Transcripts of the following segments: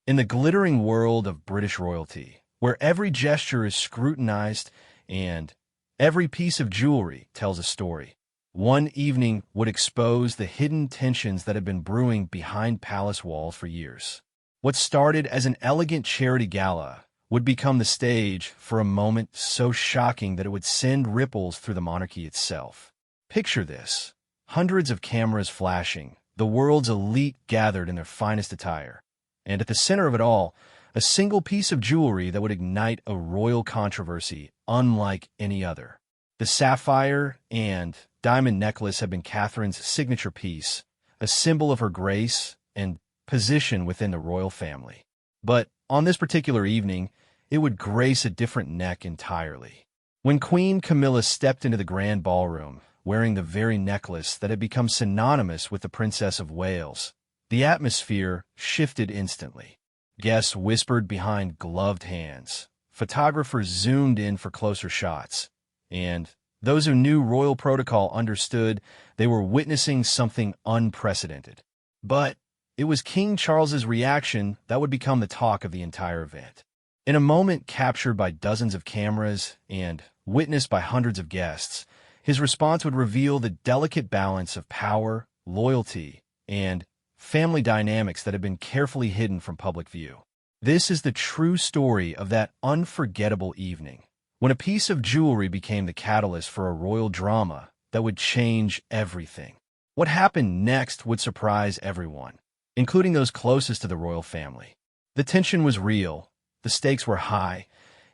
In the glittering world of British royalty, where every gesture is scrutinized and every piece of jewelry tells a story, one evening would expose the hidden tensions that have been brewing behind palace walls for years. What started as an elegant charity gala would become the stage for a moment so shocking that it would send ripples through the monarchy itself. Picture this: hundreds of cameras flashing, the world's elite gathered in their finest attire, and at the center of it all, a single piece of jewelry that would ignite a royal controversy unlike any other. The sapphire and diamond necklace had been Catherine's signature piece, a symbol of her grace and position within the royal family. But on this particular evening, it would grace a different neck entirely. When Queen Camilla stepped into the grand ballroom, wearing the very necklace that had become synonymous with the Princess of Wales, the atmosphere shifted instantly. Guests whispered behind gloved hands, photographers zoomed in for closer shots, and those who knew royal protocol understood they were witnessing something unprecedented. But it was King Charles's reaction that would become the talk of the entire event. In a moment captured by dozens of cameras and witnessed by hundreds of guests, his response would reveal the delicate balance of power, loyalty, and family dynamics that had been carefully hidden from public view. This is the true story of that unforgettable evening, when a piece of jewelry became the catalyst for a royal drama that would change everything. What happened next would surprise everyone, including those closest to the royal family. The tension was real, the stakes were high,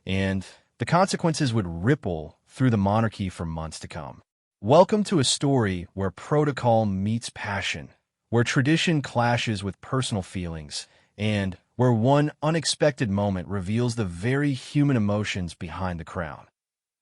and the consequences would ripple through the monarchy for months to come. Welcome to a story where protocol meets passion, where tradition clashes with personal feelings, and where one unexpected moment reveals the very human emotions behind the crown.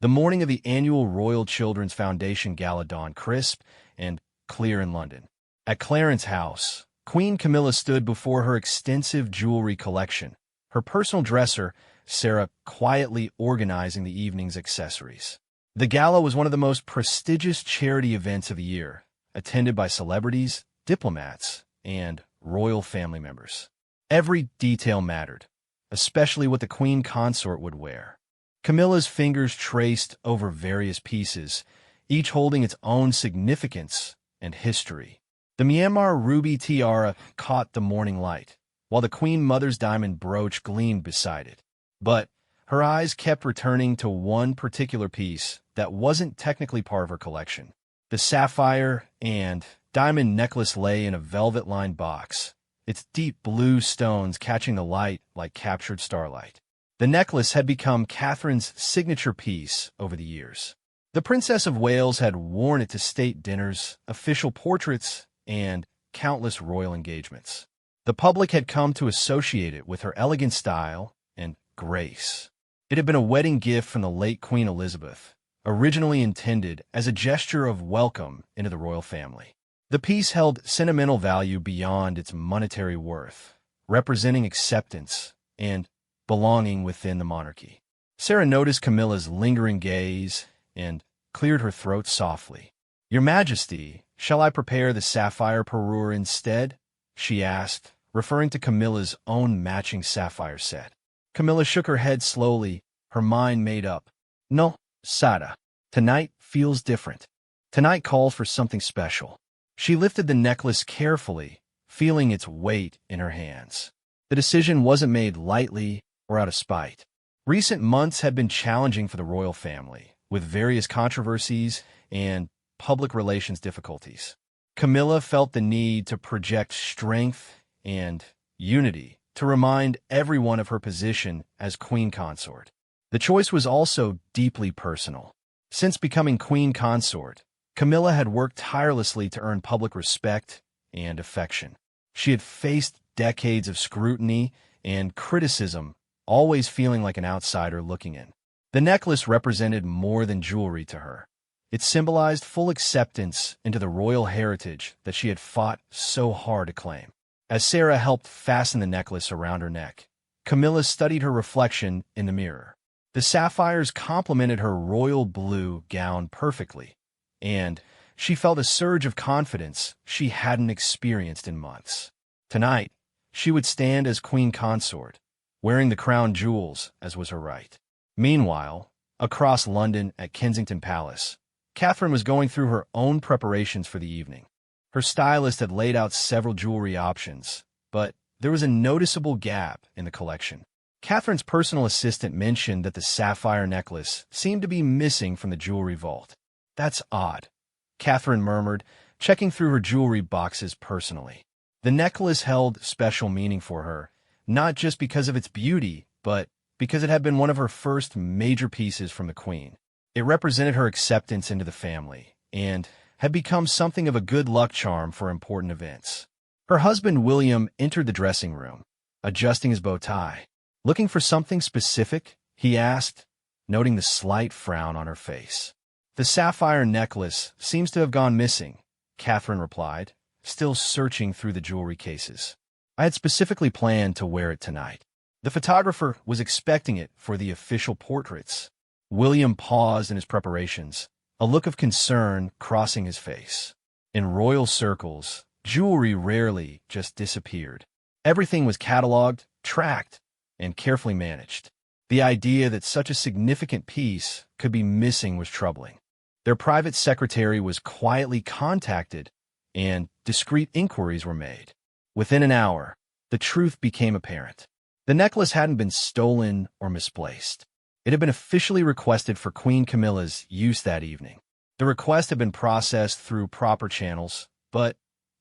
The morning of the annual Royal Children's Foundation Gala dawned crisp and clear in London. At Clarence House, Queen Camilla stood before her extensive jewelry collection, her personal dresser, Sarah, quietly organizing the evening's accessories. The gala was one of the most prestigious charity events of the year, attended by celebrities, diplomats, and royal family members. Every detail mattered, especially what the queen consort would wear. Camilla's fingers traced over various pieces, each holding its own significance and history. The Myanmar ruby tiara caught the morning light, while the Queen Mother's diamond brooch gleamed beside it. But her eyes kept returning to one particular piece that wasn't technically part of her collection. The sapphire and diamond necklace lay in a velvet-lined box, its deep blue stones catching the light like captured starlight. The necklace had become Catherine's signature piece over the years. The Princess of Wales had worn it to state dinners, official portraits, and countless royal engagements. The public had come to associate it with her elegant style and grace. It had been a wedding gift from the late Queen Elizabeth, originally intended as a gesture of welcome into the royal family. The piece held sentimental value beyond its monetary worth, representing acceptance and belonging within the monarchy. Sarah noticed Camilla's lingering gaze and cleared her throat softly. "Your Majesty, shall I prepare the sapphire parure instead?" she asked, referring to Camilla's own matching sapphire set. Camilla shook her head slowly, her mind made up. "No, Sada. Tonight feels different. Tonight calls for something special." She lifted the necklace carefully, feeling its weight in her hands. The decision wasn't made lightly or out of spite. Recent months had been challenging for the royal family, with various controversies and public relations difficulties. Camilla felt the need to project strength and unity to remind everyone of her position as queen consort. The choice was also deeply personal. Since becoming queen consort, Camilla had worked tirelessly to earn public respect and affection. She had faced decades of scrutiny and criticism, always feeling like an outsider looking in. The necklace represented more than jewelry to her. It symbolized full acceptance into the royal heritage that she had fought so hard to claim. As Sarah helped fasten the necklace around her neck, Camilla studied her reflection in the mirror. The sapphires complemented her royal blue gown perfectly, and she felt a surge of confidence she hadn't experienced in months. Tonight, she would stand as queen consort, wearing the crown jewels as was her right. Meanwhile, across London at Kensington Palace, Catherine was going through her own preparations for the evening. Her stylist had laid out several jewelry options, but there was a noticeable gap in the collection. Catherine's personal assistant mentioned that the sapphire necklace seemed to be missing from the jewelry vault. "That's odd," Catherine murmured, checking through her jewelry boxes personally. The necklace held special meaning for her, not just because of its beauty, but because it had been one of her first major pieces from the Queen. It represented her acceptance into the family, and had become something of a good luck charm for important events. Her husband William entered the dressing room, adjusting his bow tie. "Looking for something specific?" he asked, noting the slight frown on her face. "The sapphire necklace seems to have gone missing," Catherine replied, still searching through the jewelry cases. "I had specifically planned to wear it tonight." The photographer was expecting it for the official portraits. William paused in his preparations, a look of concern crossing his face. In royal circles, jewelry rarely just disappeared. Everything was cataloged, tracked, and carefully managed. The idea that such a significant piece could be missing was troubling. Their private secretary was quietly contacted, and discreet inquiries were made. Within an hour, the truth became apparent. The necklace hadn't been stolen or misplaced. It had been officially requested for Queen Camilla's use that evening. The request had been processed through proper channels, but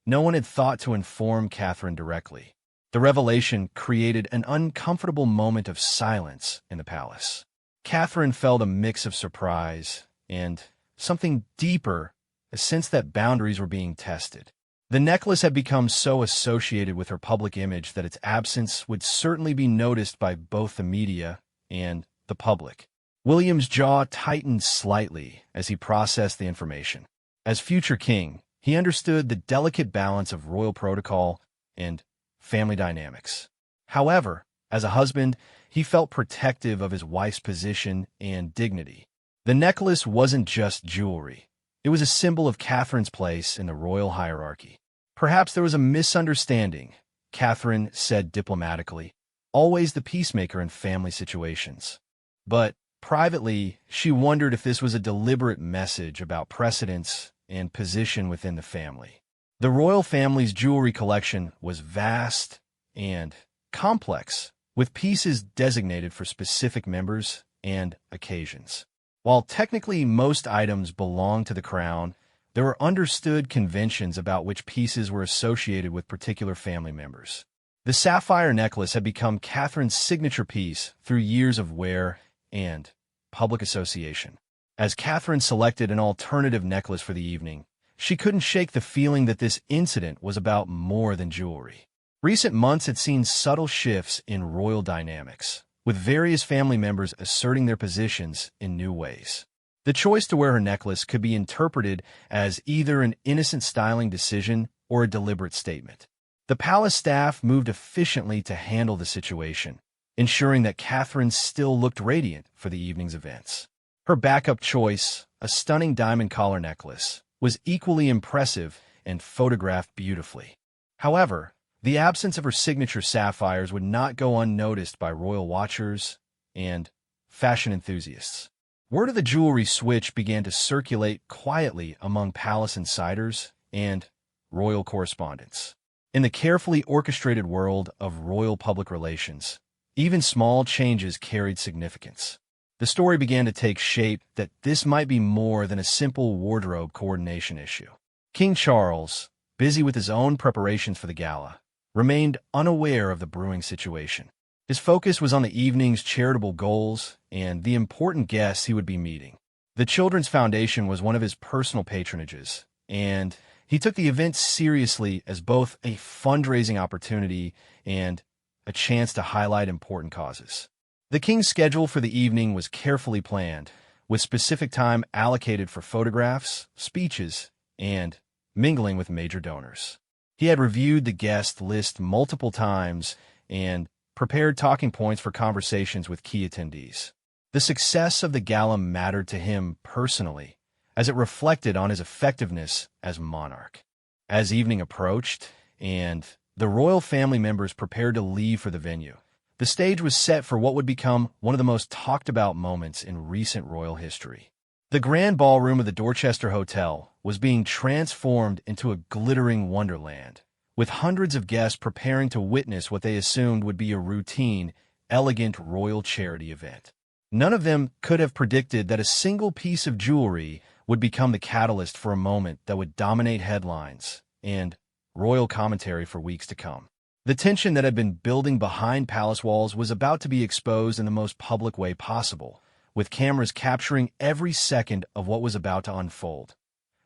no one had thought to inform Catherine directly. The revelation created an uncomfortable moment of silence in the palace. Catherine felt a mix of surprise and something deeper, a sense that boundaries were being tested. The necklace had become so associated with her public image that its absence would certainly be noticed by both the media and the public. William's jaw tightened slightly as he processed the information. As future king, he understood the delicate balance of royal protocol and family dynamics. However, as a husband, he felt protective of his wife's position and dignity. The necklace wasn't just jewelry. It was a symbol of Catherine's place in the royal hierarchy. "Perhaps there was a misunderstanding," Catherine said diplomatically, always the peacemaker in family situations. But privately, she wondered if this was a deliberate message about precedence and position within the family. The royal family's jewelry collection was vast and complex, with pieces designated for specific members and occasions. While technically most items belonged to the crown, there were understood conventions about which pieces were associated with particular family members. The sapphire necklace had become Catherine's signature piece through years of wear and public association. As Catherine selected an alternative necklace for the evening, she couldn't shake the feeling that this incident was about more than jewelry. Recent months had seen subtle shifts in royal dynamics, with various family members asserting their positions in new ways. The choice to wear her necklace could be interpreted as either an innocent styling decision or a deliberate statement. The palace staff moved efficiently to handle the situation, ensuring that Catherine still looked radiant for the evening's events. Her backup choice, a stunning diamond collar necklace, was equally impressive and photographed beautifully. However, the absence of her signature sapphires would not go unnoticed by royal watchers and fashion enthusiasts. Word of the jewelry switch began to circulate quietly among palace insiders and royal correspondents. In the carefully orchestrated world of royal public relations, even small changes carried significance. The story began to take shape that this might be more than a simple wardrobe coordination issue. King Charles, busy with his own preparations for the gala, remained unaware of the brewing situation. His focus was on the evening's charitable goals and the important guests he would be meeting. The Children's Foundation was one of his personal patronages, and he took the event seriously as both a fundraising opportunity and a chance to highlight important causes. The king's schedule for the evening was carefully planned, with specific time allocated for photographs, speeches, and mingling with major donors. He had reviewed the guest list multiple times and prepared talking points for conversations with key attendees. The success of the gala mattered to him personally, as it reflected on his effectiveness as monarch. As evening approached, and The royal family members prepared to leave for the venue. The stage was set for what would become one of the most talked-about moments in recent royal history. The grand ballroom of the Dorchester Hotel was being transformed into a glittering wonderland, with hundreds of guests preparing to witness what they assumed would be a routine, elegant royal charity event. None of them could have predicted that a single piece of jewelry would become the catalyst for a moment that would dominate headlines and royal commentary for weeks to come. The tension that had been building behind palace walls was about to be exposed in the most public way possible, with cameras capturing every second of what was about to unfold.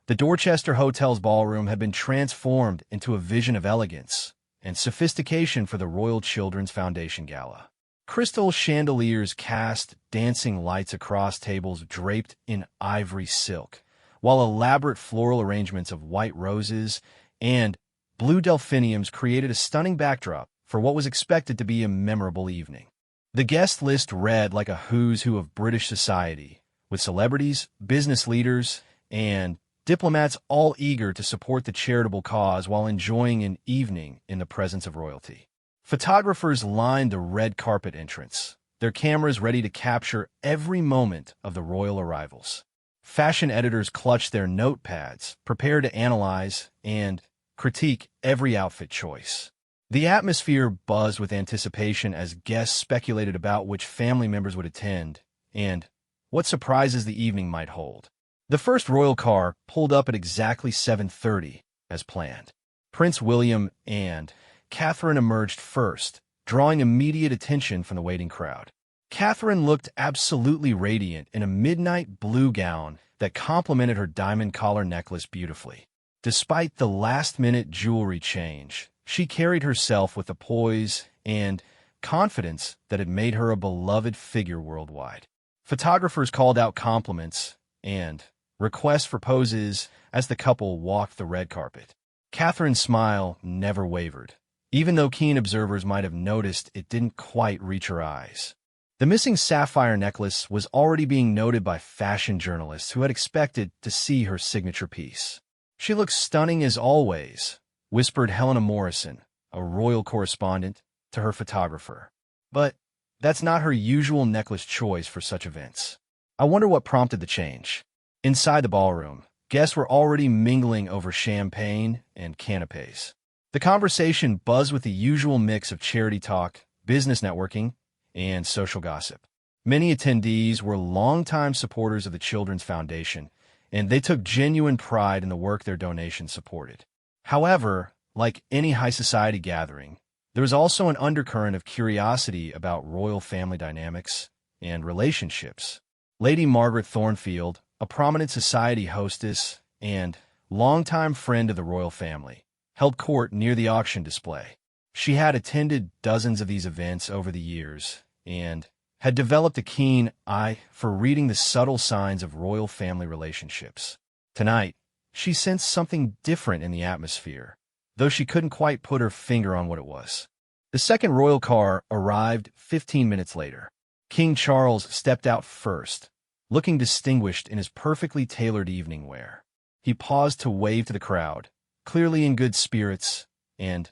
The Dorchester Hotel's ballroom had been transformed into a vision of elegance and sophistication for the Royal Children's Foundation Gala. Crystal chandeliers cast dancing lights across tables draped in ivory silk, while elaborate floral arrangements of white roses and blue delphiniums created a stunning backdrop for what was expected to be a memorable evening. The guest list read like a who's who of British society, with celebrities, business leaders, and diplomats all eager to support the charitable cause while enjoying an evening in the presence of royalty. Photographers lined the red carpet entrance, their cameras ready to capture every moment of the royal arrivals. Fashion editors clutched their notepads, prepared to analyze and critique every outfit choice. The atmosphere buzzed with anticipation as guests speculated about which family members would attend and what surprises the evening might hold. The first royal car pulled up at exactly 7:30, as planned. Prince William and Catherine emerged first, drawing immediate attention from the waiting crowd. Catherine looked absolutely radiant in a midnight blue gown that complemented her diamond collar necklace beautifully. Despite the last-minute jewelry change, she carried herself with a poise and confidence that had made her a beloved figure worldwide. Photographers called out compliments and requests for poses as the couple walked the red carpet. Catherine's smile never wavered, even though keen observers might have noticed it didn't quite reach her eyes. The missing sapphire necklace was already being noted by fashion journalists who had expected to see her signature piece. "She looks stunning as always," whispered Helena Morrison, a royal correspondent, to her photographer. But that's not her usual necklace choice for such events. I wonder what prompted the change. Inside the ballroom, guests were already mingling over champagne and canapes. The conversation buzzed with the usual mix of charity talk, business networking, and social gossip. Many attendees were longtime supporters of the Children's Foundation, and they took genuine pride in the work their donations supported. However, like any high society gathering, there was also an undercurrent of curiosity about royal family dynamics and relationships. Lady Margaret Thornfield, a prominent society hostess and longtime friend of the royal family, held court near the auction display. She had attended dozens of these events over the years and had developed a keen eye for reading the subtle signs of royal family relationships. Tonight, she sensed something different in the atmosphere, though she couldn't quite put her finger on what it was. The second royal car arrived 15 minutes later. King Charles stepped out first, looking distinguished in his perfectly tailored evening wear. He paused to wave to the crowd, clearly in good spirits and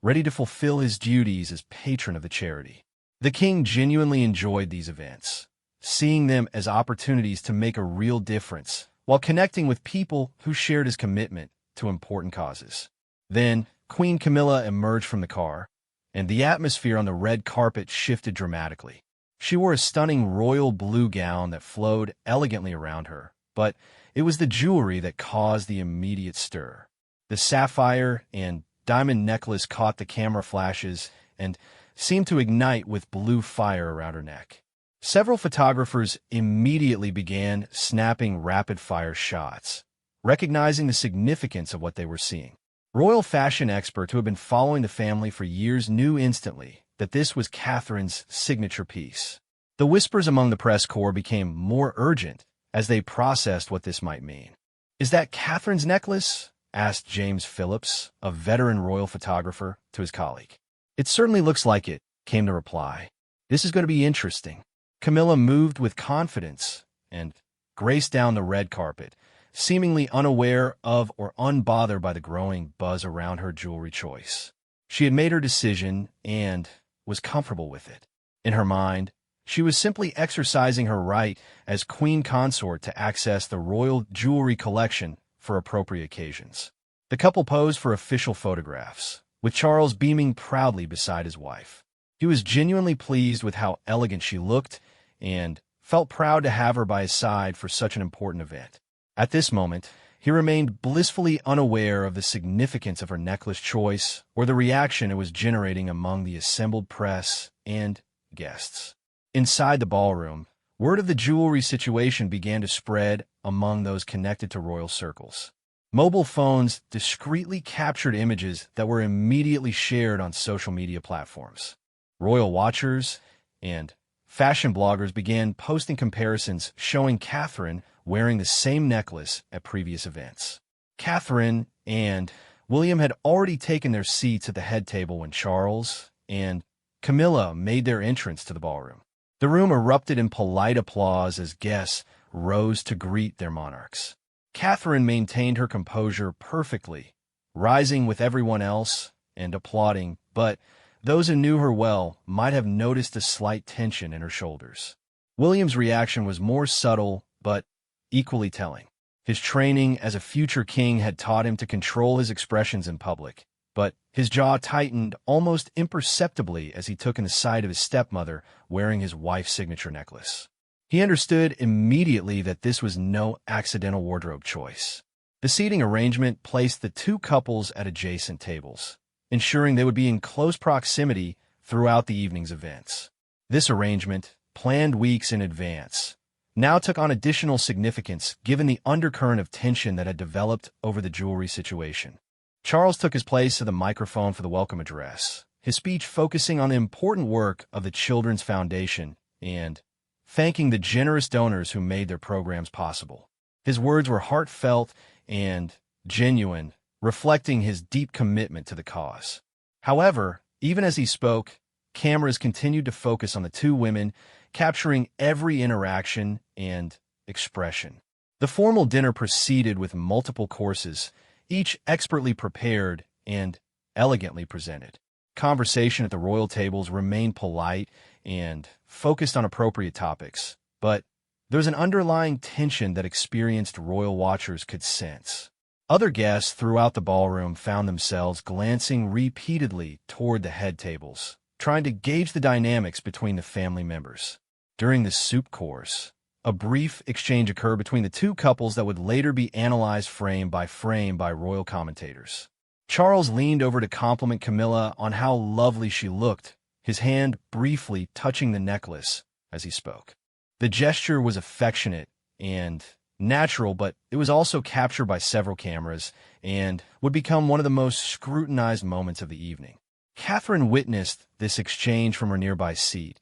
ready to fulfill his duties as patron of the charity. The king genuinely enjoyed these events, seeing them as opportunities to make a real difference while connecting with people who shared his commitment to important causes. Then, Queen Camilla emerged from the car, and the atmosphere on the red carpet shifted dramatically. She wore a stunning royal blue gown that flowed elegantly around her, but it was the jewelry that caused the immediate stir. The sapphire and diamond necklace caught the camera flashes and seemed to ignite with blue fire around her neck. Several photographers immediately began snapping rapid-fire shots, recognizing the significance of what they were seeing. Royal fashion experts who had been following the family for years knew instantly that this was Catherine's signature piece. The whispers among the press corps became more urgent as they processed what this might mean. "Is that Catherine's necklace?" asked James Phillips, a veteran royal photographer, to his colleague. "It certainly looks like it," came the reply. "This is going to be interesting." Camilla moved with confidence and graced down the red carpet, seemingly unaware of or unbothered by the growing buzz around her jewelry choice. She had made her decision and was comfortable with it. In her mind, she was simply exercising her right as queen consort to access the royal jewelry collection for appropriate occasions. The couple posed for official photographs, with Charles beaming proudly beside his wife. He was genuinely pleased with how elegant she looked and felt proud to have her by his side for such an important event. At this moment, he remained blissfully unaware of the significance of her necklace choice or the reaction it was generating among the assembled press and guests. Inside the ballroom, word of the jewelry situation began to spread among those connected to royal circles. Mobile phones discreetly captured images that were immediately shared on social media platforms. Royal watchers and fashion bloggers began posting comparisons showing Catherine wearing the same necklace at previous events. Catherine and William had already taken their seats at the head table when Charles and Camilla made their entrance to the ballroom. The room erupted in polite applause as guests rose to greet their monarchs. Catherine maintained her composure perfectly, rising with everyone else and applauding, but those who knew her well might have noticed a slight tension in her shoulders. William's reaction was more subtle, but equally telling. His training as a future king had taught him to control his expressions in public, but his jaw tightened almost imperceptibly as he took in the sight of his stepmother wearing his wife's signature necklace. He understood immediately that this was no accidental wardrobe choice. The seating arrangement placed the two couples at adjacent tables, ensuring they would be in close proximity throughout the evening's events. This arrangement, planned weeks in advance, now took on additional significance given the undercurrent of tension that had developed over the jewelry situation. Charles took his place at the microphone for the welcome address, his speech focusing on the important work of the Children's Foundation and thanking the generous donors who made their programs possible. His words were heartfelt and genuine, reflecting his deep commitment to the cause. However, even as he spoke, cameras continued to focus on the two women, capturing every interaction and expression. The formal dinner proceeded with multiple courses, each expertly prepared and elegantly presented. Conversation at the royal tables remained polite and focused on appropriate topics, but there was an underlying tension that experienced royal watchers could sense. Other guests throughout the ballroom found themselves glancing repeatedly toward the head tables, trying to gauge the dynamics between the family members. During the soup course, a brief exchange occurred between the two couples that would later be analyzed frame by royal commentators. Charles leaned over to compliment Camilla on how lovely she looked, his hand briefly touching the necklace as he spoke. The gesture was affectionate and natural, but it was also captured by several cameras and would become one of the most scrutinized moments of the evening. Catherine witnessed this exchange from her nearby seat,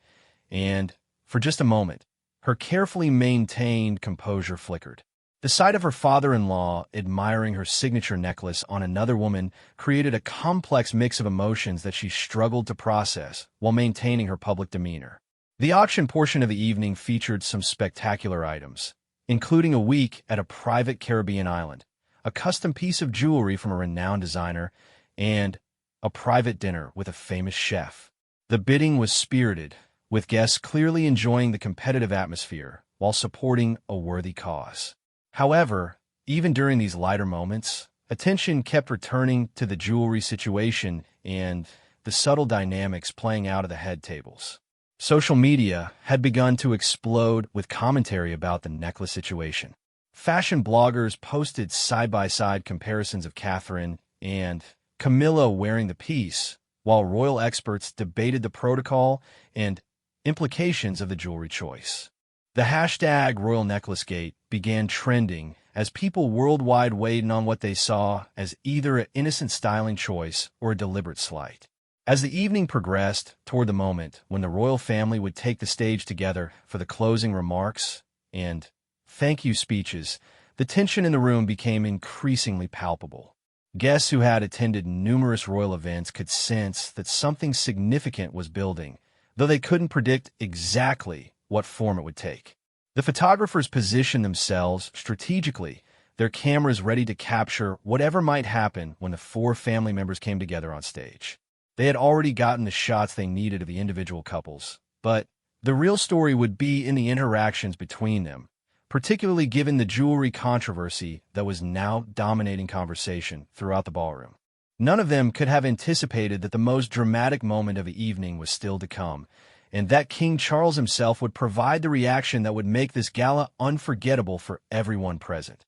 and for just a moment, her carefully maintained composure flickered. The sight of her father-in-law admiring her signature necklace on another woman created a complex mix of emotions that she struggled to process while maintaining her public demeanor. The auction portion of the evening featured some spectacular items, including a week at a private Caribbean island, a custom piece of jewelry from a renowned designer, and a private dinner with a famous chef. The bidding was spirited, with guests clearly enjoying the competitive atmosphere while supporting a worthy cause. However, even during these lighter moments, attention kept returning to the jewelry situation and the subtle dynamics playing out at the head tables. Social media had begun to explode with commentary about the necklace situation. Fashion bloggers posted side-by-side comparisons of Catherine and Camilla wearing the piece, while royal experts debated the protocol and implications of the jewelry choice. The hashtag #RoyalNecklaceGate began trending as people worldwide weighed on what they saw as either an innocent styling choice or a deliberate slight. As the evening progressed toward the moment when the royal family would take the stage together for the closing remarks and thank you speeches, the tension in the room became increasingly palpable. Guests who had attended numerous royal events could sense that something significant was building, though they couldn't predict exactly what form it would take. The photographers positioned themselves strategically, their cameras ready to capture whatever might happen when the four family members came together on stage. They had already gotten the shots they needed of the individual couples, but the real story would be in the interactions between them, particularly given the jewelry controversy that was now dominating conversation throughout the ballroom. None of them could have anticipated that the most dramatic moment of the evening was still to come, and that King Charles himself would provide the reaction that would make this gala unforgettable for everyone present.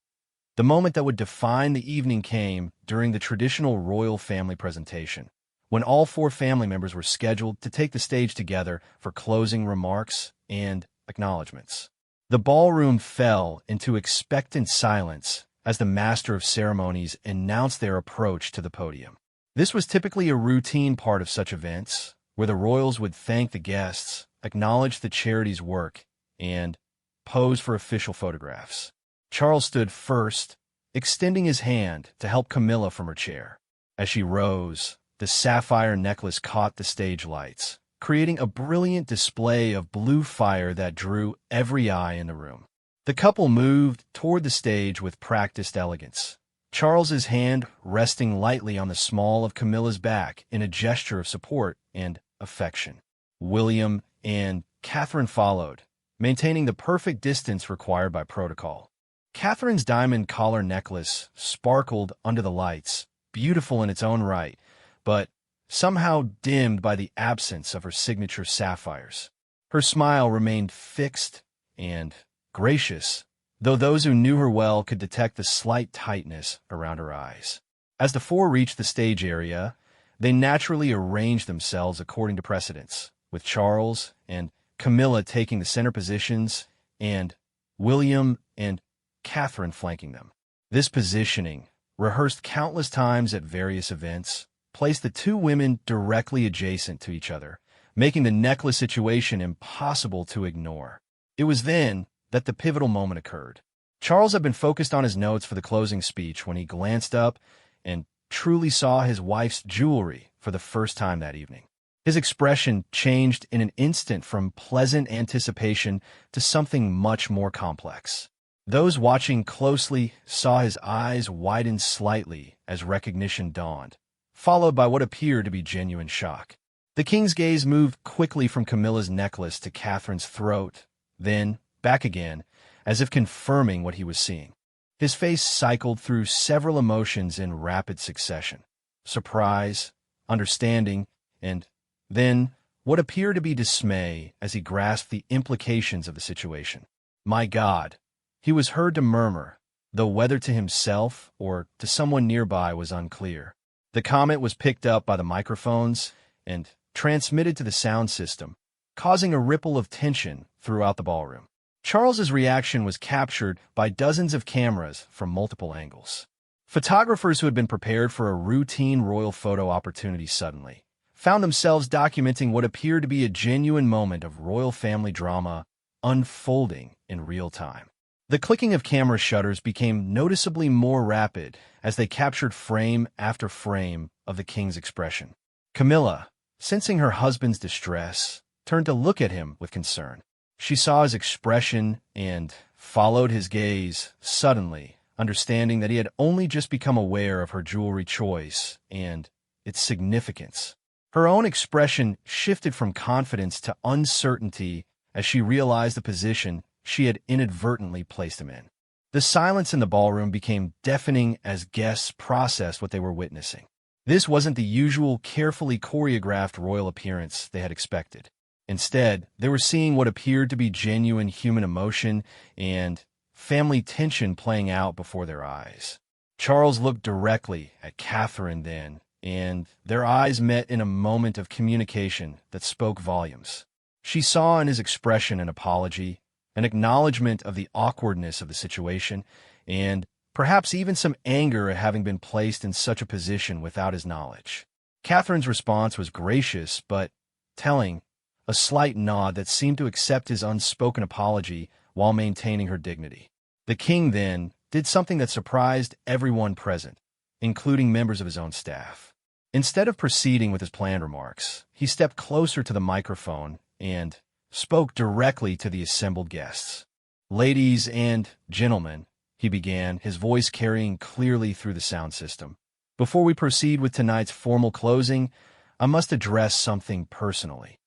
The moment that would define the evening came during the traditional royal family presentation, when all four family members were scheduled to take the stage together for closing remarks and acknowledgments. The ballroom fell into expectant silence as the master of ceremonies announced their approach to the podium. This was typically a routine part of such events, where the royals would thank the guests, acknowledge the charity's work, and pose for official photographs. Charles stood first, extending his hand to help Camilla from her chair. As she rose, the sapphire necklace caught the stage lights, creating a brilliant display of blue fire that drew every eye in the room. The couple moved toward the stage with practiced elegance, Charles's hand resting lightly on the small of Camilla's back in a gesture of support and affection. William and Catherine followed, maintaining the perfect distance required by protocol. Catherine's diamond collar necklace sparkled under the lights, beautiful in its own right, but somehow dimmed by the absence of her signature sapphires. Her smile remained fixed and gracious, though those who knew her well could detect the slight tightness around her eyes. As the four reached the stage area, they naturally arranged themselves according to precedence, with Charles and Camilla taking the center positions and William and Catherine flanking them. This positioning, rehearsed countless times at various events, placed the two women directly adjacent to each other, making the necklace situation impossible to ignore. It was then that the pivotal moment occurred. Charles had been focused on his notes for the closing speech when he glanced up and truly saw his wife's jewelry for the first time that evening. His expression changed in an instant from pleasant anticipation to something much more complex. Those watching closely saw his eyes widen slightly as recognition dawned, followed by what appeared to be genuine shock. The king's gaze moved quickly from Camilla's necklace to Catherine's throat, then back again, as if confirming what he was seeing. His face cycled through several emotions in rapid succession: surprise, understanding, and then what appeared to be dismay as he grasped the implications of the situation. "My God," he was heard to murmur, though whether to himself or to someone nearby was unclear. The comment was picked up by the microphones and transmitted to the sound system, causing a ripple of tension throughout the ballroom. Charles's reaction was captured by dozens of cameras from multiple angles. Photographers who had been prepared for a routine royal photo opportunity suddenly found themselves documenting what appeared to be a genuine moment of royal family drama unfolding in real time. The clicking of camera shutters became noticeably more rapid as they captured frame after frame of the king's expression. Camilla, sensing her husband's distress, turned to look at him with concern. She saw his expression and followed his gaze, suddenly understanding that he had only just become aware of her jewelry choice and its significance. Her own expression shifted from confidence to uncertainty as she realized the position she had inadvertently placed him in. The silence in the ballroom became deafening as guests processed what they were witnessing. This wasn't the usual carefully choreographed royal appearance they had expected. Instead, they were seeing what appeared to be genuine human emotion and family tension playing out before their eyes. Charles looked directly at Catherine then, and their eyes met in a moment of communication that spoke volumes. She saw in his expression an apology, an acknowledgement of the awkwardness of the situation, and perhaps even some anger at having been placed in such a position without his knowledge. Catherine's response was gracious but telling, a slight nod that seemed to accept his unspoken apology while maintaining her dignity. The king then did something that surprised everyone present, including members of his own staff. Instead of proceeding with his planned remarks, he stepped closer to the microphone and spoke directly to the assembled guests. "Ladies and gentlemen," he began, his voice carrying clearly through the sound system. "Before we proceed with tonight's formal closing, I must address something personally.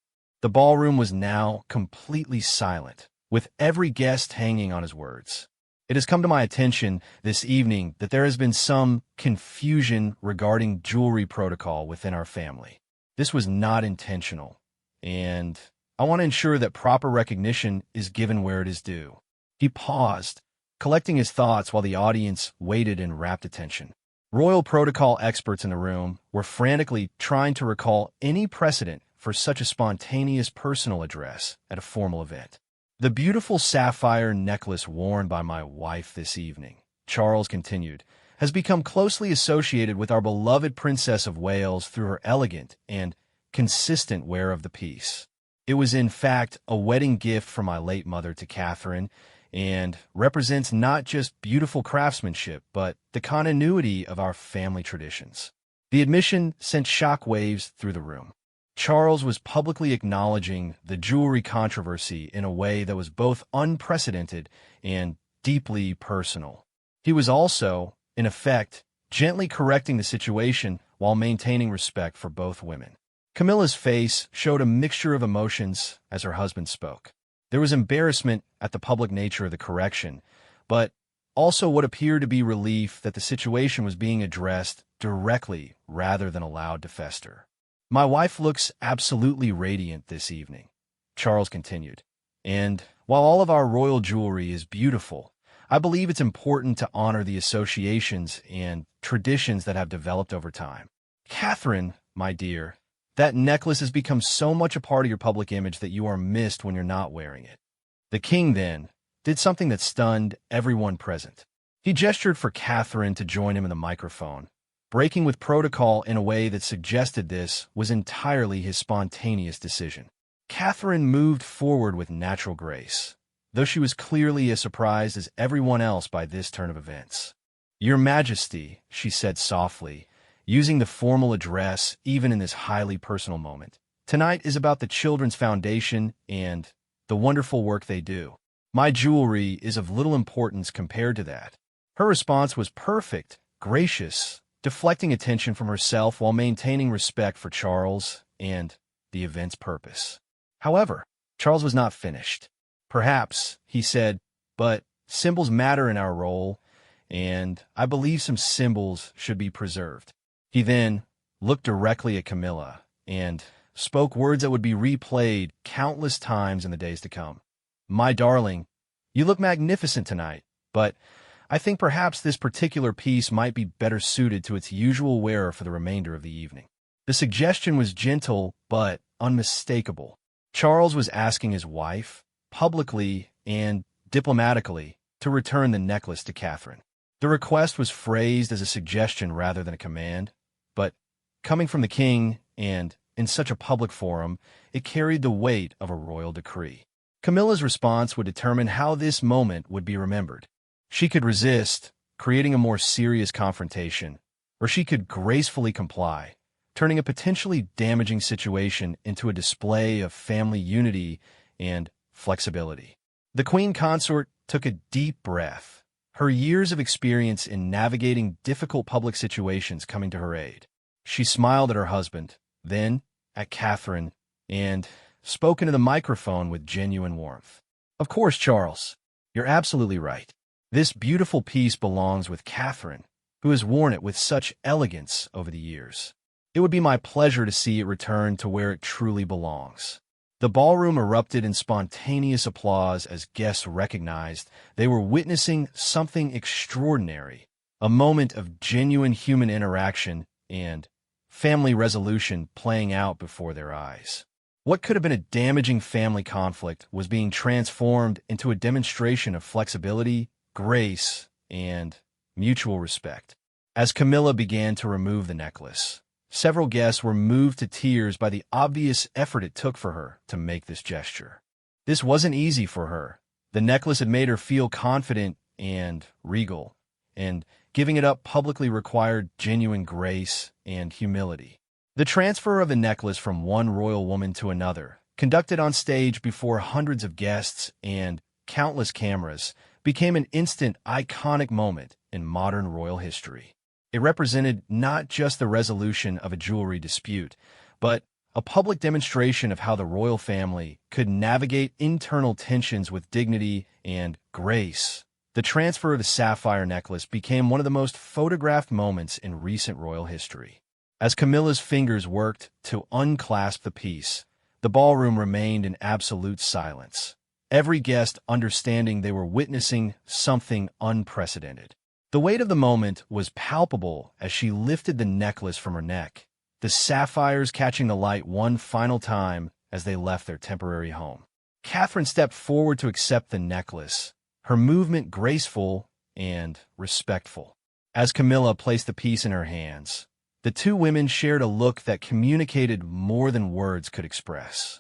The ballroom was now completely silent, with every guest hanging on his words. It has come to my attention this evening that there has been some confusion regarding jewelry protocol within our family. This was not intentional, and I want to ensure that proper recognition is given where it is due. He paused, collecting his thoughts while the audience waited in rapt attention. Royal protocol experts in the room were frantically trying to recall any precedent for such a spontaneous personal address at a formal event. The beautiful sapphire necklace worn by my wife this evening, Charles continued, has become closely associated with our beloved Princess of Wales through her elegant and consistent wear of the piece. It was in fact a wedding gift from my late mother to Catherine, and represents not just beautiful craftsmanship, but the continuity of our family traditions. The admission sent shockwaves through the room. Charles was publicly acknowledging the jewelry controversy in a way that was both unprecedented and deeply personal. He was also, in effect, gently correcting the situation while maintaining respect for both women. Camilla's face showed a mixture of emotions as her husband spoke. There was embarrassment at the public nature of the correction, but also what appeared to be relief that the situation was being addressed directly rather than allowed to fester. My wife looks absolutely radiant this evening, Charles continued, and while all of our royal jewelry is beautiful, I believe it's important to honor the associations and traditions that have developed over time. Catherine, my dear, that necklace has become so much a part of your public image that you are missed when you're not wearing it. The king, then, did something that stunned everyone present. He gestured for Catherine to join him in the microphone, breaking with protocol in a way that suggested this was entirely his spontaneous decision. Catherine moved forward with natural grace, though she was clearly as surprised as everyone else by this turn of events. "Your Majesty," she said softly, using the formal address even in this highly personal moment. "Tonight is about the Children's Foundation and the wonderful work they do. My jewelry is of little importance compared to that." Her response was perfect, gracious, deflecting attention from herself while maintaining respect for Charles and the event's purpose. However, Charles was not finished. "Perhaps," he said, "but symbols matter in our role, and I believe some symbols should be preserved." He then looked directly at Camilla and spoke words that would be replayed countless times in the days to come. "My darling, you look magnificent tonight, but I think perhaps this particular piece might be better suited to its usual wearer for the remainder of the evening." The suggestion was gentle but unmistakable. Charles was asking his wife, publicly and diplomatically, to return the necklace to Catherine. The request was phrased as a suggestion rather than a command, but coming from the king and in such a public forum, it carried the weight of a royal decree. Camilla's response would determine how this moment would be remembered. She could resist, creating a more serious confrontation, or she could gracefully comply, turning a potentially damaging situation into a display of family unity and flexibility. The queen consort took a deep breath, her years of experience in navigating difficult public situations coming to her aid. She smiled at her husband, then at Catherine, and spoke into the microphone with genuine warmth. "Of course, Charles, you're absolutely right. This beautiful piece belongs with Catherine, who has worn it with such elegance over the years. It would be my pleasure to see it return to where it truly belongs." The ballroom erupted in spontaneous applause as guests recognized they were witnessing something extraordinary, a moment of genuine human interaction and family resolution playing out before their eyes. What could have been a damaging family conflict was being transformed into a demonstration of flexibility, grace, and mutual respect. As Camilla began to remove the necklace, several guests were moved to tears by the obvious effort it took for her to make this gesture. This wasn't easy for her. The necklace had made her feel confident and regal, and giving it up publicly required genuine grace and humility. The transfer of the necklace from one royal woman to another, conducted on stage before hundreds of guests and countless cameras, became an instant iconic moment in modern royal history. It represented not just the resolution of a jewelry dispute, but a public demonstration of how the royal family could navigate internal tensions with dignity and grace. The transfer of the sapphire necklace became one of the most photographed moments in recent royal history. As Camilla's fingers worked to unclasp the piece, the ballroom remained in absolute silence, every guest understanding they were witnessing something unprecedented. The weight of the moment was palpable as she lifted the necklace from her neck, the sapphires catching the light one final time as they left their temporary home. Catherine stepped forward to accept the necklace, her movement graceful and respectful. As Camilla placed the piece in her hands, the two women shared a look that communicated more than words could express.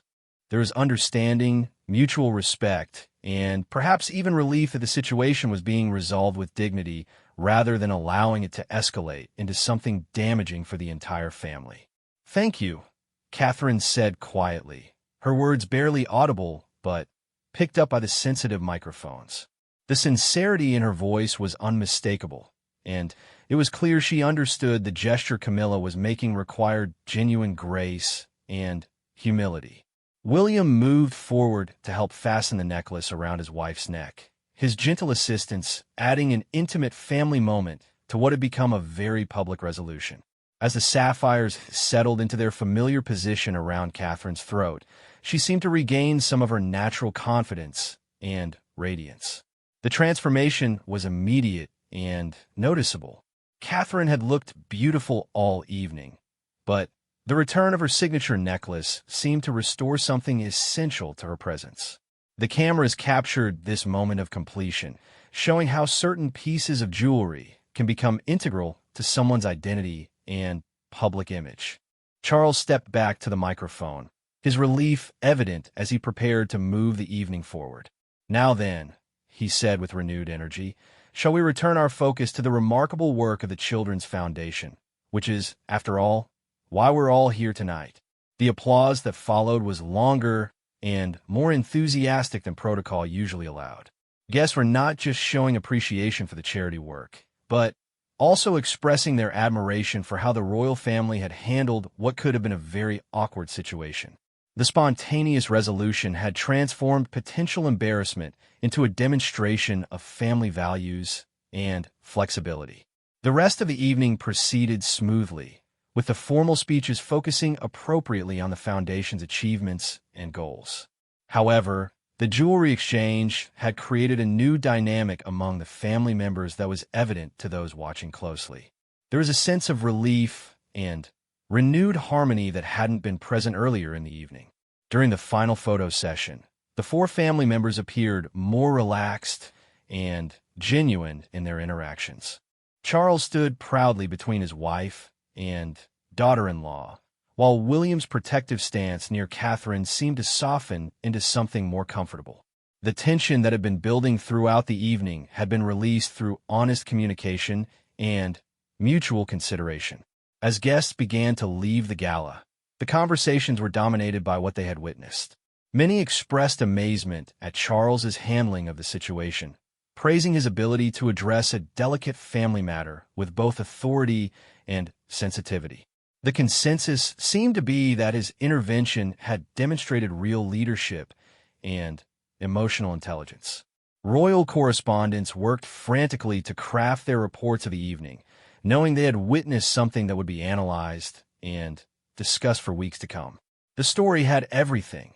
There was understanding, mutual respect, and perhaps even relief that the situation was being resolved with dignity rather than allowing it to escalate into something damaging for the entire family. "Thank you," Catherine said quietly, her words barely audible but picked up by the sensitive microphones. The sincerity in her voice was unmistakable, and it was clear she understood the gesture Camilla was making required genuine grace and humility. William moved forward to help fasten the necklace around his wife's neck, his gentle assistance adding an intimate family moment to what had become a very public resolution. As the sapphires settled into their familiar position around Catherine's throat, she seemed to regain some of her natural confidence and radiance. The transformation was immediate and noticeable. Catherine had looked beautiful all evening, but the return of her signature necklace seemed to restore something essential to her presence. The cameras captured this moment of completion, showing how certain pieces of jewelry can become integral to someone's identity and public image. Charles stepped back to the microphone, his relief evident as he prepared to move the evening forward. "Now then," he said with renewed energy, "shall we return our focus to the remarkable work of the Children's Foundation, which is, after all, why we're all here tonight." The applause that followed was longer and more enthusiastic than protocol usually allowed. Guests were not just showing appreciation for the charity work, but also expressing their admiration for how the royal family had handled what could have been a very awkward situation. The spontaneous resolution had transformed potential embarrassment into a demonstration of family values and flexibility. The rest of the evening proceeded smoothly, with the formal speeches focusing appropriately on the foundation's achievements and goals. However, the jewelry exchange had created a new dynamic among the family members that was evident to those watching closely. There was a sense of relief and renewed harmony that hadn't been present earlier in the evening. During the final photo session, the four family members appeared more relaxed and genuine in their interactions. Charles stood proudly between his wife and daughter-in-law, while William's protective stance near Catherine seemed to soften into something more comfortable. The tension that had been building throughout the evening had been released through honest communication and mutual consideration. As guests began to leave the gala, the conversations were dominated by what they had witnessed. Many expressed amazement at Charles's handling of the situation, praising his ability to address a delicate family matter with both authority and sensitivity. The consensus seemed to be that his intervention had demonstrated real leadership and emotional intelligence. Royal correspondents worked frantically to craft their reports of the evening, knowing they had witnessed something that would be analyzed and discussed for weeks to come. The story had everything: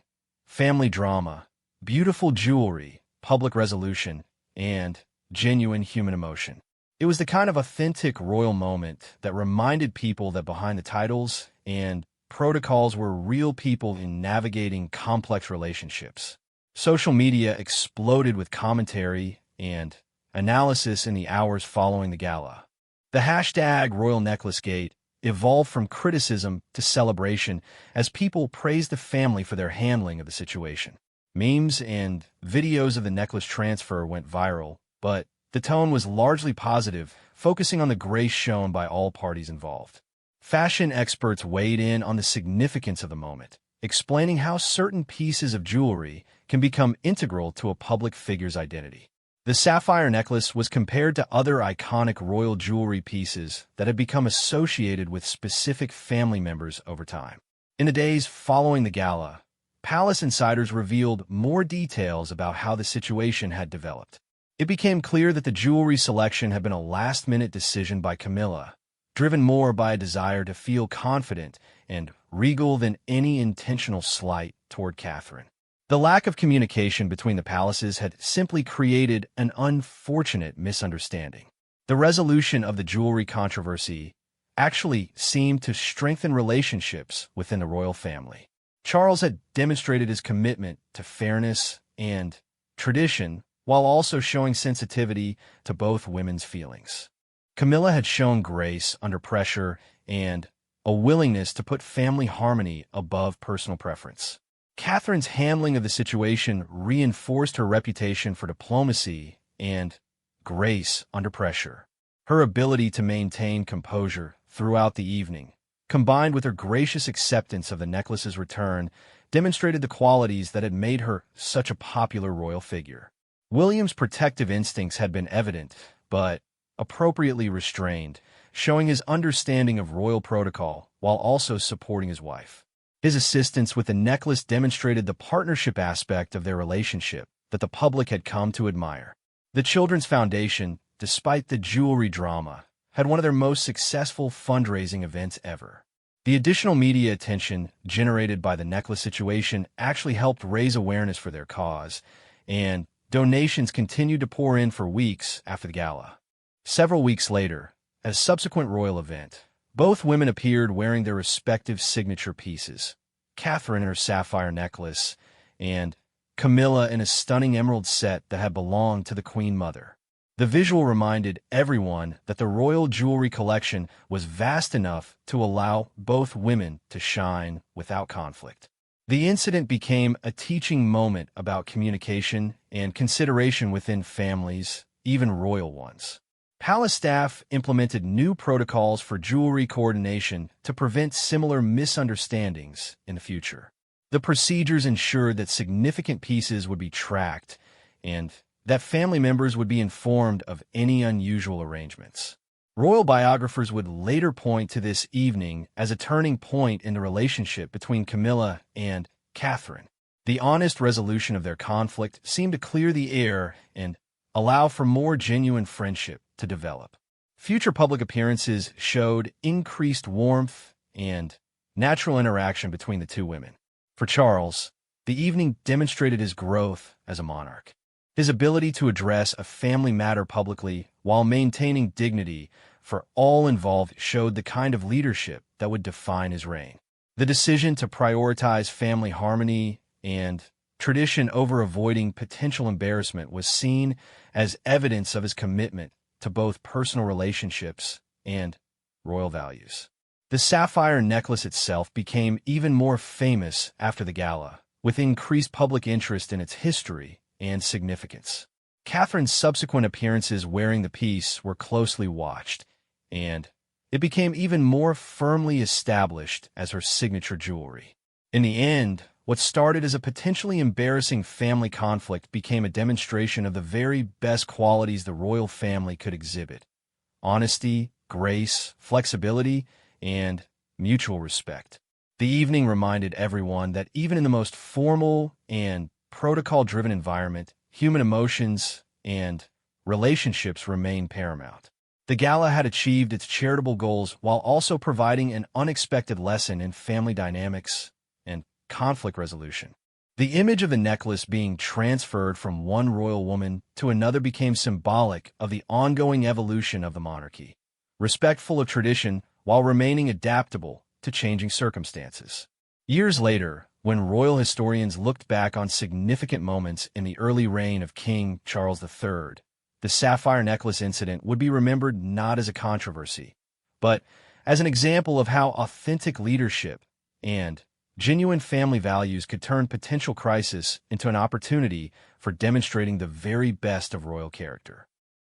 family drama, beautiful jewelry, public resolution, and genuine human emotion. It was the kind of authentic royal moment that reminded people that behind the titles and protocols were real people in navigating complex relationships. Social media exploded with commentary and analysis in the hours following the gala. The hashtag Royal Necklace Gate evolved from criticism to celebration as people praised the family for their handling of the situation. Memes and videos of the necklace transfer went viral, but the tone was largely positive, focusing on the grace shown by all parties involved. Fashion experts weighed in on the significance of the moment, explaining how certain pieces of jewelry can become integral to a public figure's identity. The sapphire necklace was compared to other iconic royal jewelry pieces that had become associated with specific family members over time. In the days following the gala, palace insiders revealed more details about how the situation had developed. It became clear that the jewelry selection had been a last-minute decision by Camilla, driven more by a desire to feel confident and regal than any intentional slight toward Catherine. The lack of communication between the palaces had simply created an unfortunate misunderstanding. The resolution of the jewelry controversy actually seemed to strengthen relationships within the royal family. Charles had demonstrated his commitment to fairness and tradition while also showing sensitivity to both women's feelings. Camilla had shown grace under pressure and a willingness to put family harmony above personal preference. Catherine's handling of the situation reinforced her reputation for diplomacy and grace under pressure. Her ability to maintain composure throughout the evening, combined with her gracious acceptance of the necklace's return, demonstrated the qualities that had made her such a popular royal figure. William's protective instincts had been evident, but appropriately restrained, showing his understanding of royal protocol while also supporting his wife. His assistance with the necklace demonstrated the partnership aspect of their relationship that the public had come to admire. The Children's Foundation, despite the jewelry drama, had one of their most successful fundraising events ever. The additional media attention generated by the necklace situation actually helped raise awareness for their cause, and donations continued to pour in for weeks after the gala. Several weeks later, at a subsequent royal event, both women appeared wearing their respective signature pieces, Catherine in her sapphire necklace, and Camilla in a stunning emerald set that had belonged to the Queen Mother. The visual reminded everyone that the royal jewelry collection was vast enough to allow both women to shine without conflict. The incident became a teaching moment about communication and consideration within families, even royal ones. Palace staff implemented new protocols for jewelry coordination to prevent similar misunderstandings in the future. The procedures ensured that significant pieces would be tracked and that family members would be informed of any unusual arrangements. Royal biographers would later point to this evening as a turning point in the relationship between Camilla and Catherine. The honest resolution of their conflict seemed to clear the air and allow for more genuine friendship to develop. Future public appearances showed increased warmth and natural interaction between the two women. For Charles, the evening demonstrated his growth as a monarch. His ability to address a family matter publicly while maintaining dignity for all involved showed the kind of leadership that would define his reign. The decision to prioritize family harmony and tradition over avoiding potential embarrassment was seen as evidence of his commitment to both personal relationships and royal values. The sapphire necklace itself became even more famous after the gala, with increased public interest in its history and significance. Catherine's subsequent appearances wearing the piece were closely watched, and it became even more firmly established as her signature jewelry. In the end, what started as a potentially embarrassing family conflict became a demonstration of the very best qualities the royal family could exhibit: honesty, grace, flexibility, and mutual respect. The evening reminded everyone that even in the most formal and protocol-driven environment, human emotions and relationships remain paramount. The gala had achieved its charitable goals while also providing an unexpected lesson in family dynamics and conflict resolution. The image of the necklace being transferred from one royal woman to another became symbolic of the ongoing evolution of the monarchy, respectful of tradition while remaining adaptable to changing circumstances. Years later, when royal historians looked back on significant moments in the early reign of King Charles III, the sapphire necklace incident would be remembered not as a controversy, but as an example of how authentic leadership and genuine family values could turn potential crisis into an opportunity for demonstrating the very best of royal character.